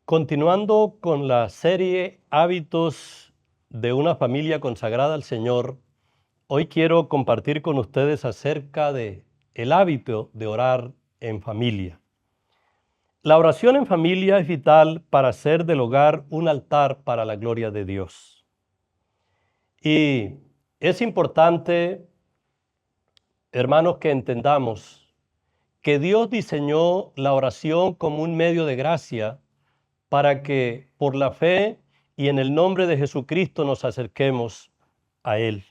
Continuando con la serie Hábitos de una familia consagrada al Señor, hoy quiero compartir con ustedes acerca de el hábito de orar en familia. La oración en familia es vital para hacer del hogar un altar para la gloria de Dios. Y es importante, hermanos, que entendamos que Dios diseñó la oración como un medio de gracia para que por la fe y en el nombre de Jesucristo nos acerquemos a Él.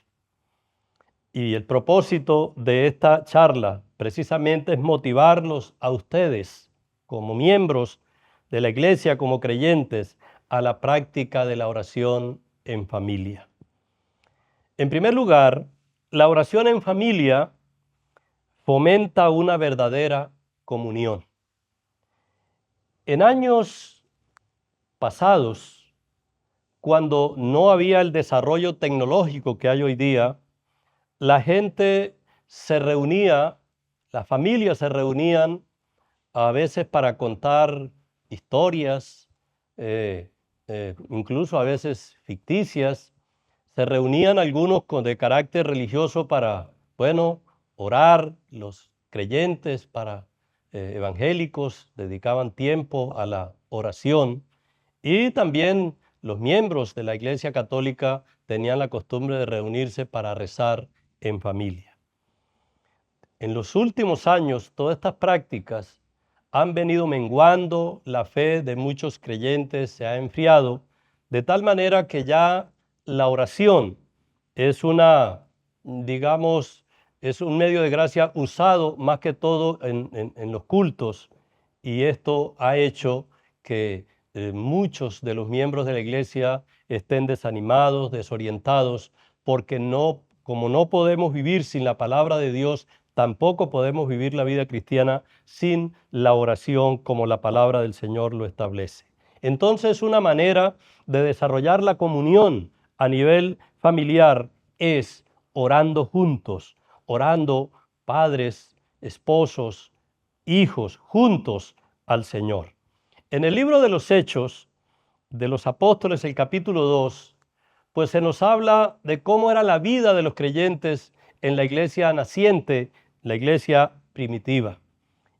Y el propósito de esta charla precisamente es motivarlos a ustedes como miembros de la iglesia, como creyentes, a la práctica de la oración en familia. En primer lugar, la oración en familia fomenta una verdadera comunión. En años pasados, cuando no había el desarrollo tecnológico que hay hoy día, la gente se reunía, las familias se reunían a veces para contar historias, incluso a veces ficticias. Se reunían algunos de carácter religioso para, orar. Los creyentes evangélicos dedicaban tiempo a la oración. Y también los miembros de la Iglesia Católica tenían la costumbre de reunirse para rezar en familia. En los últimos años, todas estas prácticas han venido menguando, la fe de muchos creyentes se ha enfriado, de tal manera que ya la oración es es un medio de gracia usado más que todo en los cultos, y esto ha hecho que muchos de los miembros de la iglesia estén desanimados, desorientados, porque como no podemos vivir sin la palabra de Dios, tampoco podemos vivir la vida cristiana sin la oración como la palabra del Señor lo establece. Entonces, una manera de desarrollar la comunión a nivel familiar es orando juntos, orando padres, esposos, hijos, juntos al Señor. En el libro de los Hechos de los Apóstoles, el capítulo 2, pues se nos habla de cómo era la vida de los creyentes en la iglesia naciente, la iglesia primitiva.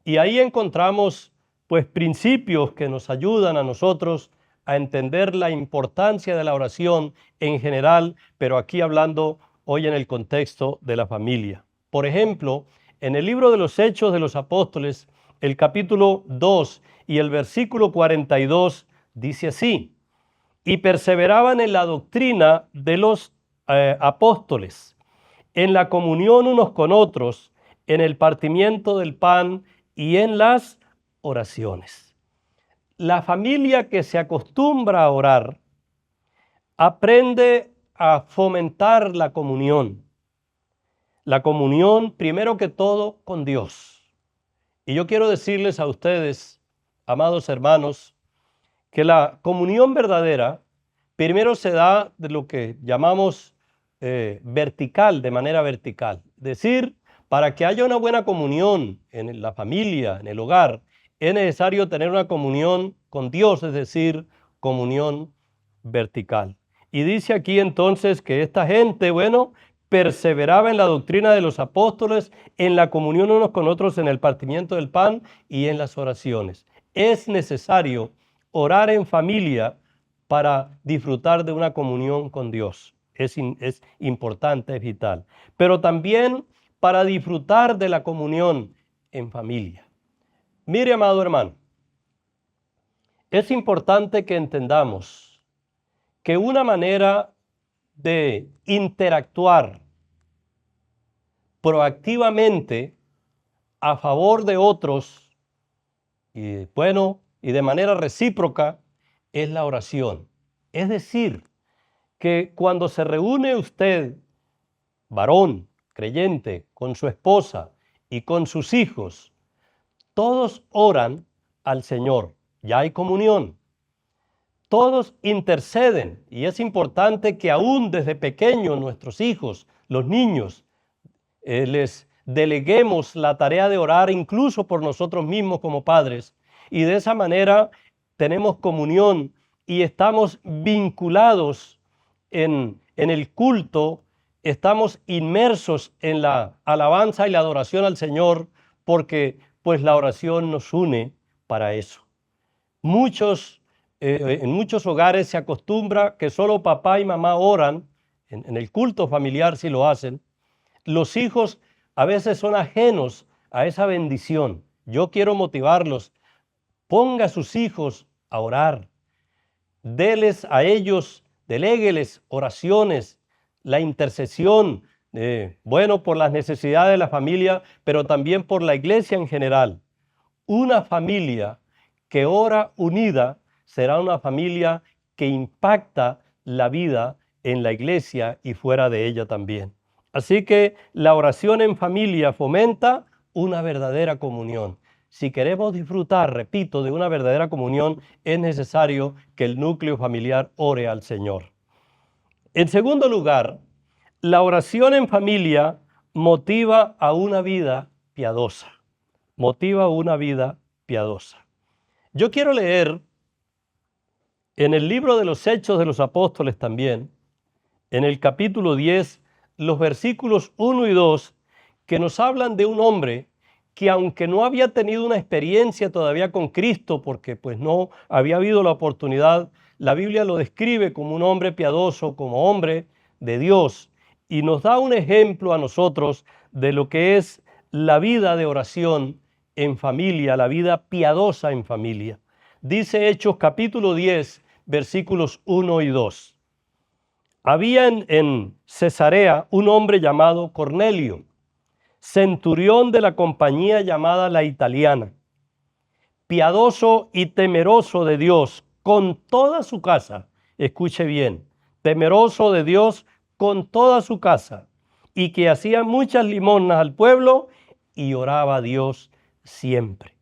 Y ahí encontramos pues principios que nos ayudan a nosotros a entender la importancia de la oración en general, pero aquí hablando hoy en el contexto de la familia. Por ejemplo, en el libro de los Hechos de los Apóstoles, el capítulo 2 y el versículo 42 dice así: y perseveraban en la doctrina de los apóstoles, en la comunión unos con otros, en el partimiento del pan y en las oraciones. La familia que se acostumbra a orar aprende a fomentar la comunión. La comunión, primero que todo, con Dios. Y yo quiero decirles a ustedes, amados hermanos, que la comunión verdadera primero se da de lo que llamamos vertical, de manera vertical. Es decir, para que haya una buena comunión en la familia, en el hogar, es necesario tener una comunión con Dios, es decir, comunión vertical. Y dice aquí entonces que esta gente, perseveraba en la doctrina de los apóstoles, en la comunión unos con otros, en el partimiento del pan y en las oraciones. Es necesario orar en familia para disfrutar de una comunión con Dios. Es importante, es vital. Pero también para disfrutar de la comunión en familia. Mire, amado hermano, es importante que entendamos que una manera de interactuar proactivamente a favor de otros y de manera recíproca es la oración. Es decir, que cuando se reúne usted, varón, creyente, con su esposa y con sus hijos, todos oran al Señor. Ya hay comunión. Todos interceden, y es importante que aún desde pequeños nuestros hijos, los niños, les deleguemos la tarea de orar incluso por nosotros mismos como padres, y de esa manera tenemos comunión y estamos vinculados en el culto, estamos inmersos en la alabanza y la adoración al Señor, porque pues la oración nos une para eso. En muchos hogares se acostumbra que solo papá y mamá oran, en el culto familiar si lo hacen. Los hijos a veces son ajenos a esa bendición. Yo quiero motivarlos. Ponga a sus hijos a orar. Deles a ellos, delégueles oraciones, la intercesión, por las necesidades de la familia, pero también por la iglesia en general. Una familia que ora unida será una familia que impacta la vida en la iglesia y fuera de ella también. Así que la oración en familia fomenta una verdadera comunión. Si queremos disfrutar, repito, de una verdadera comunión, es necesario que el núcleo familiar ore al Señor. En segundo lugar, la oración en familia motiva a una vida piadosa. Motiva una vida piadosa. Yo quiero leer en el libro de los Hechos de los Apóstoles también, en el capítulo 10, los versículos 1 y 2, que nos hablan de un hombre que aunque no había tenido una experiencia todavía con Cristo, porque pues no había habido la oportunidad, la Biblia lo describe como un hombre piadoso, como hombre de Dios, y nos da un ejemplo a nosotros de lo que es la vida de oración en familia, la vida piadosa en familia. Dice Hechos capítulo 10, versículos 1 y 2. Había en Cesarea un hombre llamado Cornelio, centurión de la compañía llamada La Italiana, piadoso y temeroso de Dios con toda su casa. Escuche bien, temeroso de Dios con toda su casa, y que hacía muchas limosnas al pueblo y oraba a Dios siempre.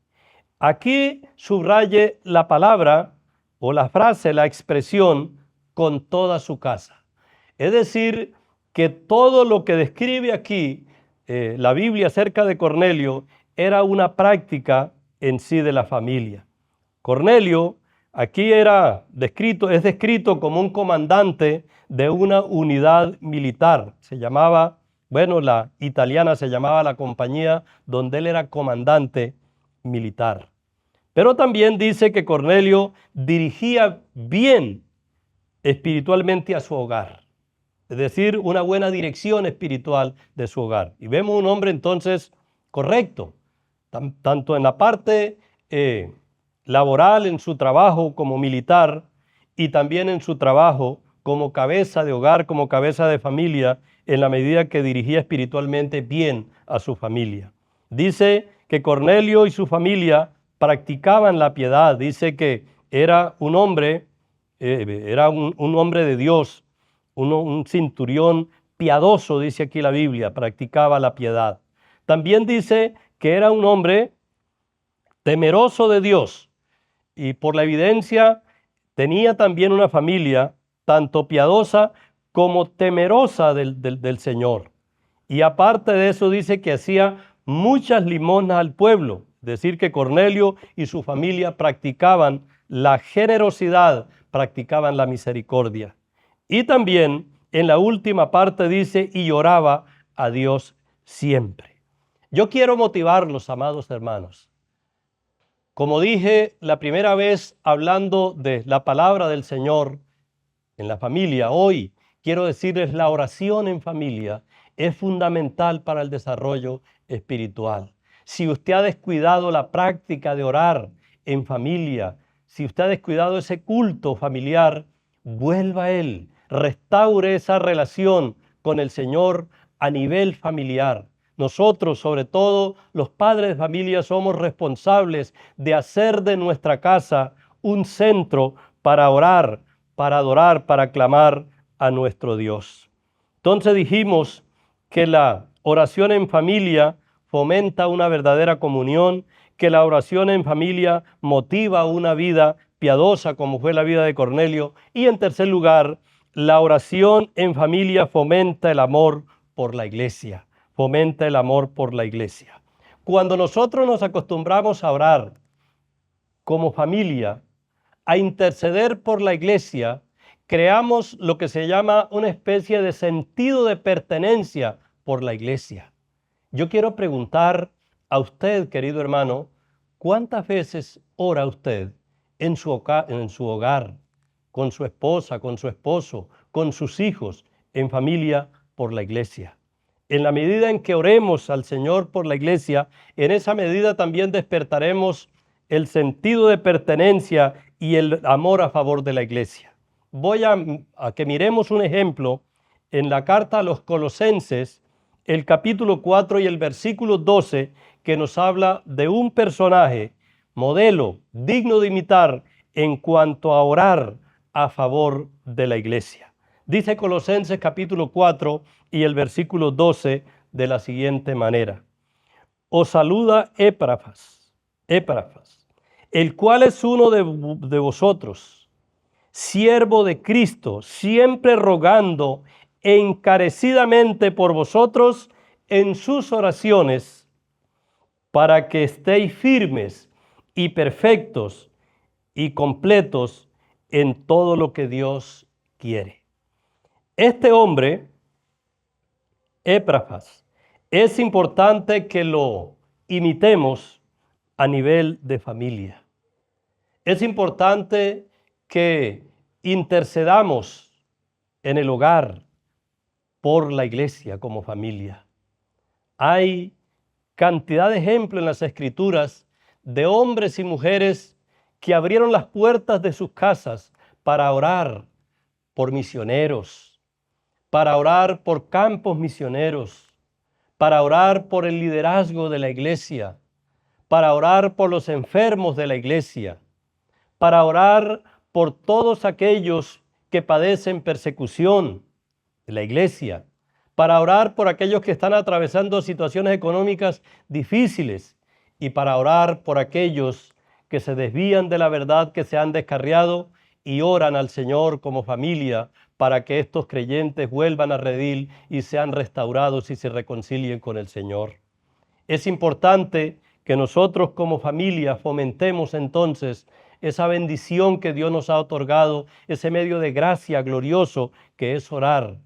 Aquí subraye la palabra o la frase, la expresión, con toda su casa. Es decir, que todo lo que describe aquí la Biblia acerca de Cornelio era una práctica en sí de la familia. Cornelio aquí es descrito como un comandante de una unidad militar. Se llamaba, la italiana se llamaba la compañía donde él era comandante militar. Pero también dice que Cornelio dirigía bien espiritualmente a su hogar, es decir, una buena dirección espiritual de su hogar. Y vemos un hombre entonces correcto, tanto en la parte laboral, en su trabajo como militar, y también en su trabajo como cabeza de hogar, como cabeza de familia, en la medida que dirigía espiritualmente bien a su familia. Dice que Cornelio y su familia practicaban la piedad. Dice que era un hombre, un hombre de Dios, un centurión piadoso, dice aquí la Biblia, practicaba la piedad. También dice que era un hombre temeroso de Dios, y por la evidencia tenía también una familia tanto piadosa como temerosa del Señor. Y aparte de eso dice que hacía muchas limosnas al pueblo, es decir, que Cornelio y su familia practicaban la generosidad, practicaban la misericordia. Y también en la última parte dice, y oraba a Dios siempre. Yo quiero motivarlos, amados hermanos. Como dije la primera vez hablando de la palabra del Señor en la familia, hoy quiero decirles, la oración en familia es fundamental para el desarrollo espiritual. Si usted ha descuidado la práctica de orar en familia, si usted ha descuidado ese culto familiar, vuelva a él, restaure esa relación con el Señor a nivel familiar. Nosotros, sobre todo los padres de familia, somos responsables de hacer de nuestra casa un centro para orar, para adorar, para clamar a nuestro Dios. Entonces dijimos que la oración en familia fomenta una verdadera comunión, que la oración en familia motiva una vida piadosa como fue la vida de Cornelio, y en tercer lugar, la oración en familia fomenta el amor por la iglesia, fomenta el amor por la iglesia. Cuando nosotros nos acostumbramos a orar como familia, a interceder por la iglesia, creamos lo que se llama una especie de sentido de pertenencia por la iglesia. Yo quiero preguntar a usted, querido hermano, ¿cuántas veces ora usted en su hogar, con su esposa, con su esposo, con sus hijos, en familia, por la iglesia? En la medida en que oremos al Señor por la iglesia, en esa medida también despertaremos el sentido de pertenencia y el amor a favor de la iglesia. Voy a que miremos un ejemplo en la carta a los Colosenses, el capítulo 4 y el versículo 12, que nos habla de un personaje, modelo, digno de imitar en cuanto a orar a favor de la iglesia. Dice Colosenses capítulo 4 y el versículo 12 de la siguiente manera: os saluda Epafras, el cual es uno de vosotros, siervo de Cristo, siempre rogando encarecidamente por vosotros en sus oraciones, para que estéis firmes y perfectos y completos en todo lo que Dios quiere. Este hombre, Epafras, es importante que lo imitemos a nivel de familia. Es importante que intercedamos en el hogar por la iglesia como familia. Hay cantidad de ejemplos en las Escrituras de hombres y mujeres que abrieron las puertas de sus casas para orar por misioneros, para orar por campos misioneros, para orar por el liderazgo de la iglesia, para orar por los enfermos de la iglesia, para orar por todos aquellos que padecen persecución de la iglesia, para orar por aquellos que están atravesando situaciones económicas difíciles y para orar por aquellos que se desvían de la verdad, que se han descarriado y oran al Señor como familia para que estos creyentes vuelvan a redil y sean restaurados y se reconcilien con el Señor. Es importante que nosotros como familia fomentemos entonces esa bendición que Dios nos ha otorgado, ese medio de gracia glorioso que es orar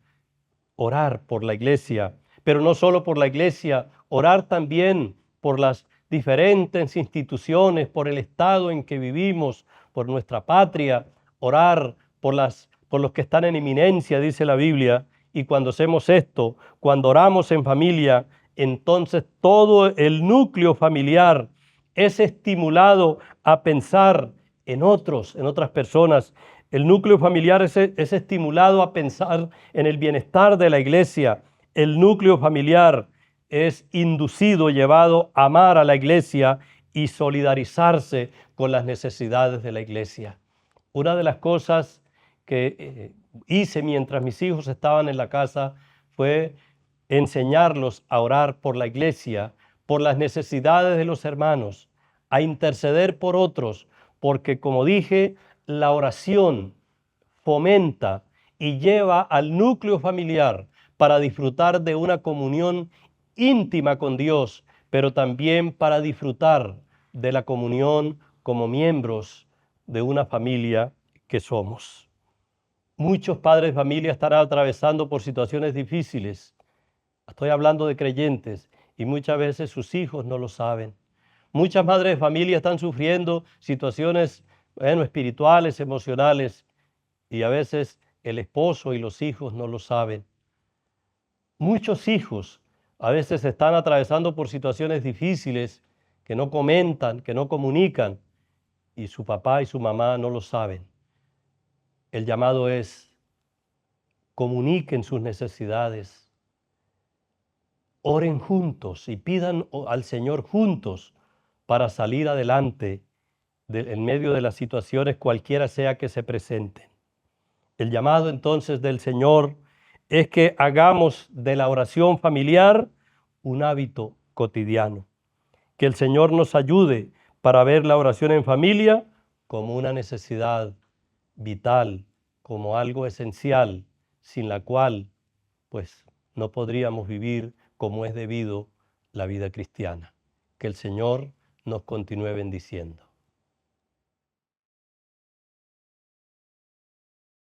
por la iglesia, pero no solo por la iglesia, orar también por las diferentes instituciones, por el estado en que vivimos, por nuestra patria, orar por los que están en eminencia, dice la Biblia, y cuando hacemos esto, cuando oramos en familia, entonces todo el núcleo familiar es estimulado a pensar en otros, en otras personas. El núcleo familiar es estimulado a pensar en el bienestar de la iglesia. El núcleo familiar es inducido, llevado a amar a la iglesia y solidarizarse con las necesidades de la iglesia. Una de las cosas que hice mientras mis hijos estaban en la casa fue enseñarlos a orar por la iglesia, por las necesidades de los hermanos, a interceder por otros, porque como dije, la oración fomenta y lleva al núcleo familiar para disfrutar de una comunión íntima con Dios, pero también para disfrutar de la comunión como miembros de una familia que somos. Muchos padres de familia están atravesando por situaciones difíciles. Estoy hablando de creyentes y muchas veces sus hijos no lo saben. Muchas madres de familia están sufriendo situaciones espirituales, emocionales, y a veces el esposo y los hijos no lo saben. Muchos hijos a veces están atravesando por situaciones difíciles que no comentan, que no comunican, y su papá y su mamá no lo saben. El llamado es: comuniquen sus necesidades, oren juntos y pidan al Señor juntos para salir adelante en medio de las situaciones cualquiera sea que se presenten. El llamado entonces del Señor es que hagamos de la oración familiar un hábito cotidiano. Que el Señor nos ayude para ver la oración en familia como una necesidad vital, como algo esencial, sin la cual pues no podríamos vivir como es debido la vida cristiana. Que el Señor nos continúe bendiciendo.